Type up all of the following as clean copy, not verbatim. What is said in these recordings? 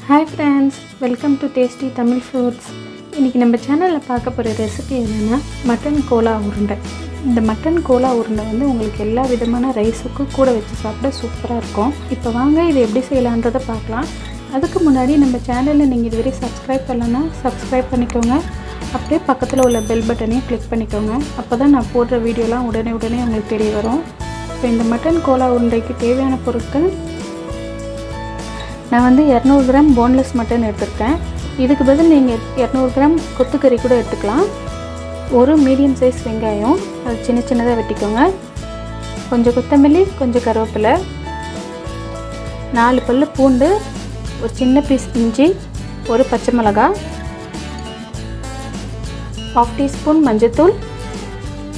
Hi friends, welcome to tasty Tamil foods. இன்றைக்கி நம்ம சேனலில் பார்க்க போகிற ரெசிபி என்னென்னா மட்டன் கோலா உருண்டை. இந்த மட்டன் கோலா உருண்டை வந்து உங்களுக்கு எல்லா விதமான ரைஸுக்கும் கூட வச்சு சாப்பிட சூப்பராக இருக்கும். இப்போ வாங்க இதை எப்படி செய்யலான்றதை பார்க்கலாம். அதுக்கு முன்னாடி நம்ம சேனலில் நீங்கள் இதுவரை சப்ஸ்கிரைப் பண்ணலன்னா சப்ஸ்கிரைப் பண்ணிக்கோங்க. அப்படியே பக்கத்தில் உள்ள பெல் பட்டனையும் கிளிக் பண்ணிக்கோங்க. அப்போ தான் நான் போடுற வீடியோலாம் உடனே உங்களுக்கு தெரிய வரும். இப்போ இந்த மட்டன் கோலா உருண்டைக்கு தேவையான பொருட்கள், நான் வந்து 200 கிராம் போன்லெஸ் மட்டன் எடுத்துருக்கேன். இதுக்கு பதில் நீங்கள் 200 கிராம் கொத்துக்கறி கூட எடுத்துக்கலாம். ஒரு மீடியம் சைஸ் வெங்காயம், அது சின்ன சின்னதாக வெட்டிக்கோங்க. கொஞ்சம் கொத்தமல்லி, கொஞ்சம் கருவேப்பிலை, 4 பல்லு பூண்டு, ஒரு சின்ன பீஸ் இஞ்சி, ஒரு பச்சை மிளகாய், 1/2 டீஸ்பூன் மஞ்சள்தூள்,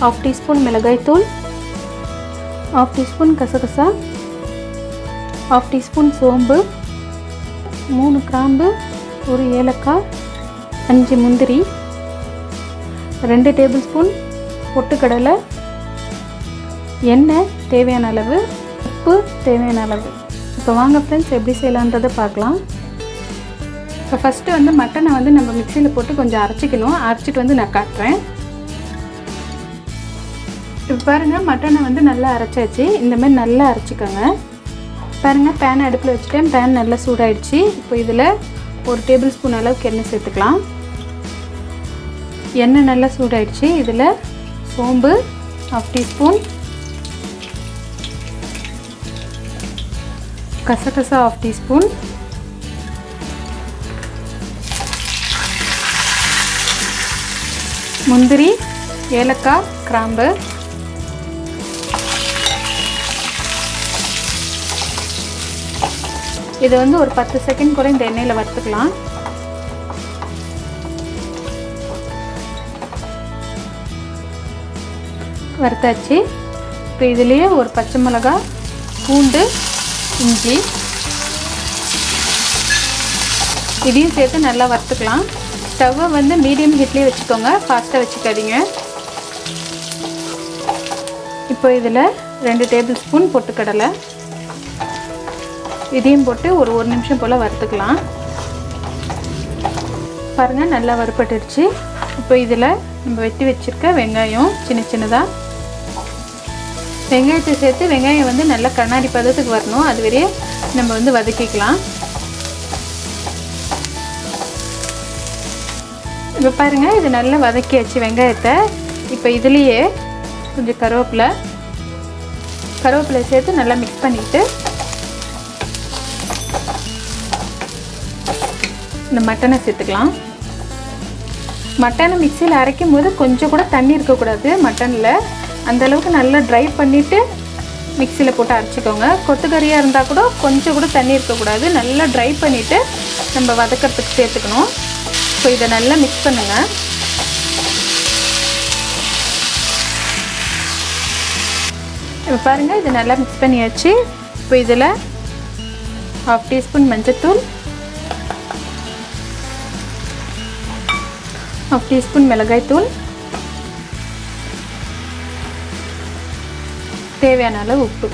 1/2 டீஸ்பூன் மிளகாய்த்தூள், 1/2 டீஸ்பூன் கசகசா, 1/2 டீஸ்பூன் சோம்பு, 3 கிராம்பு, ஒரு ஏலக்காய், 5 முந்திரி, 2 டேபிள் ஸ்பூன் பொட்டுக்கடலை, எண்ணெய் தேவையான அளவு, உப்பு தேவையான அளவு. இப்போ வாங்க ஃப்ரெண்ட்ஸ் எப்படி செய்யலான்றதை பார்க்கலாம். இப்போ ஃபஸ்ட்டு வந்து மட்டனை வந்து நம்ம மிக்சியில் போட்டு கொஞ்சம் அரைச்சிக்கணும். அரைச்சிட்டு வந்து நான் காட்டுறேன். இப்போ பாருங்கள், மட்டனை வந்து நல்லா அரைச்சாச்சு. இந்தமாதிரி நல்லா அரைச்சிக்கோங்க. பாருங்கள், பேன் அடுப்பில் வச்சுட்டேன். பேன் நல்லா சூடாயிடுச்சு. இப்போ இதில் 1 டேபிள் ஸ்பூன் அளவுக்கு எண்ணெய் சேர்த்துக்கலாம். எண்ணெய் நல்லா சூடாயிடுச்சு. இதில் சோம்பு 1/2 டீஸ்பூன், கசகசா 1/2 டீஸ்பூன், முந்திரி, ஏலக்காய், கிராம்பு, இதை வந்து ஒரு 10 செகண்ட் கூட இந்த எண்ணெயில் வறுத்துக்கலாம். வறுத்தாச்சு. இப்போ இதுலேயே ஒரு பச்சை மிளகாய், பூண்டு, இஞ்சி இதையும் சேர்த்து நல்லா வறுத்துக்கலாம். ஸ்டவ்வை வந்து மீடியம் ஹீட்லேயே வச்சுக்கோங்க, ஃபாஸ்ட்டாக வச்சுக்காதீங்க. இப்போ இதில் 2 டேபிள் ஸ்பூன் பொட்டுக்கடலை, இதையும் போட்டு ஒரு நிமிஷம் போல் வறுத்துக்கலாம். பாருங்கள், நல்லா வறுப்பட்டுடுச்சு. இப்போ இதில் நம்ம வெட்டி வச்சுருக்க வெங்காயம் சின்ன சின்னதாக, வெங்காயத்தை சேர்த்து வெங்காயம் வந்து நல்லா கண்ணாடி பதத்துக்கு வரணும். அது வரையே நம்ம வந்து வதக்கிக்கலாம். இப்போ பாருங்கள், இது நல்லா வதக்கியாச்சு வெங்காயத்தை. இப்போ இதுலேயே கொஞ்சம் கருவேப்பிலை சேர்த்து நல்லா மிக்ஸ் பண்ணிவிட்டு இந்த மட்டனை சேர்த்துக்கலாம். மட்டனை மிக்சியில் அரைக்கும் போது கொஞ்சம் கூட தண்ணி இருக்கக்கூடாது மட்டனில். அந்தளவுக்கு நல்லா ட்ரை பண்ணிவிட்டு மிக்சியில் போட்டு அரைச்சிக்கோங்க. கொத்துக்கறியாக இருந்தால் கூட கொஞ்சம் கூட தண்ணி இருக்கக்கூடாது. நல்லா ட்ரை பண்ணிவிட்டு நம்ம வதக்கிறதுக்கு சேர்த்துக்கணும். ஸோ இதை நல்லா மிக்ஸ் பண்ணுங்கள். இப்போ பாருங்கள், இது நல்லா மிக்ஸ் பண்ணியாச்சு. இப்போ இதில் 1/2 டீஸ்பூன் மஞ்சள்தூள், 1/2 டீஸ்பூன் மிளகாய்த்தூள், தேவையான அளவு உப்பு,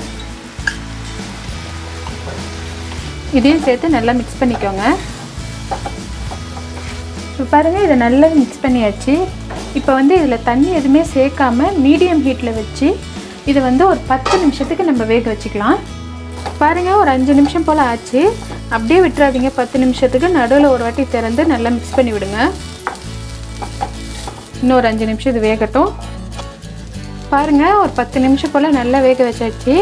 இதையும் சேர்த்து நல்லா மிக்ஸ் பண்ணிக்கோங்க. இப்போ பாருங்கள், இதை நல்லா மிக்ஸ் பண்ணியாச்சு. இப்போ வந்து இதில் தண்ணி எதுவுமே சேர்க்காம மீடியம் ஹீட்டில் வச்சு இதை வந்து ஒரு 10 நிமிஷத்துக்கு நம்ம வேக வச்சுக்கலாம். பாருங்கள், ஒரு 5 நிமிஷம் போல் ஆச்சு. அப்படியே விட்டுறாதீங்க. 10 நிமிஷத்துக்கு நடுவில் ஒரு வாட்டி திறந்து நல்லா மிக்ஸ் பண்ணி விடுங்க. இன்னும் ஒரு 5 நிமிஷம் இது வேகட்டும். பாருங்கள், ஒரு 10 நிமிஷம் போல் நல்லா வேக வச்சாச்சு.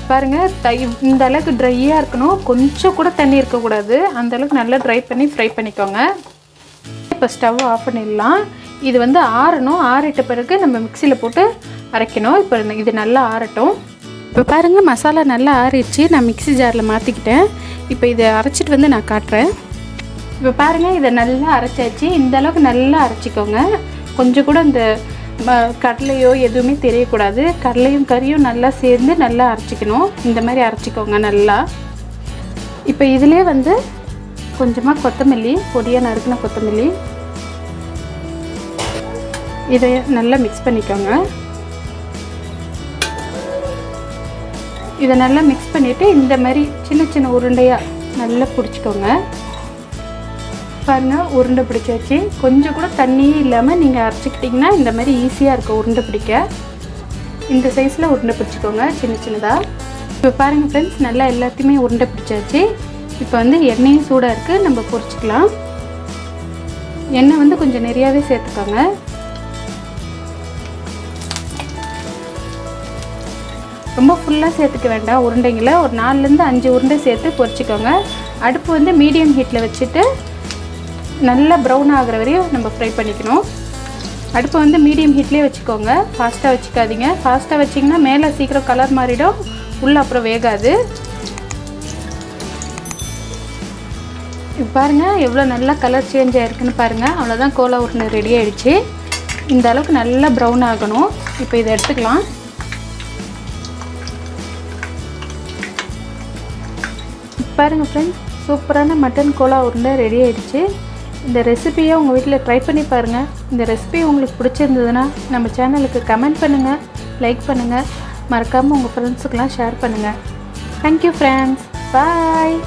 பாருங்கள், இந்த அளவுக்கு ட்ரையாக இருக்கணும். கொஞ்சம் கூட தண்ணி இருக்கக்கூடாது. அந்தளவுக்கு நல்லா ட்ரை பண்ணி ஃப்ரை பண்ணிக்கோங்க. இப்போ ஸ்டவ் ஆஃப் பண்ணிடலாம். இது வந்து ஆறணும். ஆறிட்ட பிறகு நம்ம மிக்சியில் போட்டு அரைக்கணும். இப்போ இது நல்லா ஆறட்டும். இப்போ பாருங்கள், மசாலா நல்லா ஆறிடுச்சு. நான் மிக்ஸி ஜாரில் மாற்றிக்கிட்டேன். இப்போ இதை அரைச்சிட்டு வந்து நான் காட்டுறேன். இப்போ பாருங்கள், இதை நல்லா அரைச்சாச்சு. இந்த அளவுக்கு நல்லா அரைச்சிக்கோங்க. கொஞ்சம் கூட இந்த கடலையோ எதுவுமே தெரியக்கூடாது. கடலையும் கறியும் நல்லா சேர்ந்து நல்லா அரைச்சிக்கணும். இந்த மாதிரி அரைச்சிக்கோங்க நல்லா. இப்போ இதிலே வந்து கொஞ்சமாக கொத்தமல்லி, பொடியாக நறுக்கின கொத்தமல்லி, இதை நல்லா மிக்ஸ் பண்ணிக்கோங்க. இதை நல்லா மிக்ஸ் பண்ணிவிட்டு இந்த மாதிரி சின்ன சின்ன உருண்டையாக நல்லா பிடிச்சிக்கோங்க. பாருங்கள் உருண்டை பிடிச்சாச்சு. கொஞ்சம் கூட தண்ணியே இல்லாமல் நீங்கள் அரைச்சிக்கிட்டிங்கன்னா இந்த மாதிரி ஈஸியாக இருக்கும் உருண்டை பிடிக்க. இந்த சைஸில் உருண்டை பிடிச்சிக்கோங்க சின்ன சின்னதாக. இப்போ பாருங்கள் ஃப்ரெண்ட்ஸ், நல்லா எல்லாத்தையுமே உருண்டை பிடிச்சாச்சு. இப்போ வந்து எண்ணெயும் சூடாக இருக்குது, நம்ம பொரிச்சிக்கலாம். எண்ணெய் வந்து கொஞ்சம் நிறையாவே சேர்த்துக்கோங்க. ரொம்ப ஃபுல்லாக சேர்த்துக்க வேண்டாம். உருண்டைங்களை ஒரு 4லேருந்து 5 உருண்டை சேர்த்து பொரிச்சிக்கோங்க. அடுப்பு வந்து மீடியம் ஹீட்டில் வச்சுட்டு நல்லா ப்ரௌன் ஆகிற வரையும் நம்ம ஃப்ரை பண்ணிக்கணும். அடுப்பை வந்து மீடியம் ஹீட்லேயே வச்சுக்கோங்க, ஃபாஸ்ட்டாக வச்சுக்காதீங்க. ஃபாஸ்ட்டாக வச்சிங்கன்னா மேலே சீக்கிரம் கலர் மாறிடும், உள்ளே அப்புறம் வேகாது. இப்போ பாருங்கள் எவ்வளோ நல்லா கலர் சேஞ்ச் ஆகிருக்குன்னு பாருங்கள். அவ்வளோதான், கோலா உருண்டை ரெடி ஆகிடுச்சு. இந்த அளவுக்கு நல்லா ப்ரௌன் ஆகணும். இப்போ இதை எடுத்துக்கலாம். பாருங்கள் ஃப்ரெண்ட்ஸ், சூப்பரான மட்டன் கோலா உருண்டை ரெடி ஆகிடுச்சு. இந்த ரெசிபியை உங்கள் வீட்டில் ட்ரை பண்ணி பாருங்கள். இந்த ரெசிபி உங்களுக்கு பிடிச்சிருந்ததுன்னா நம்ம சேனலுக்கு கமெண்ட் பண்ணுங்கள், லைக் பண்ணுங்கள், மறக்காமல் உங்கள் ஃப்ரெண்ட்ஸுக்கெலாம் ஷேர் பண்ணுங்கள். தேங்க்யூ ஃப்ரெண்ட்ஸ், பாய்.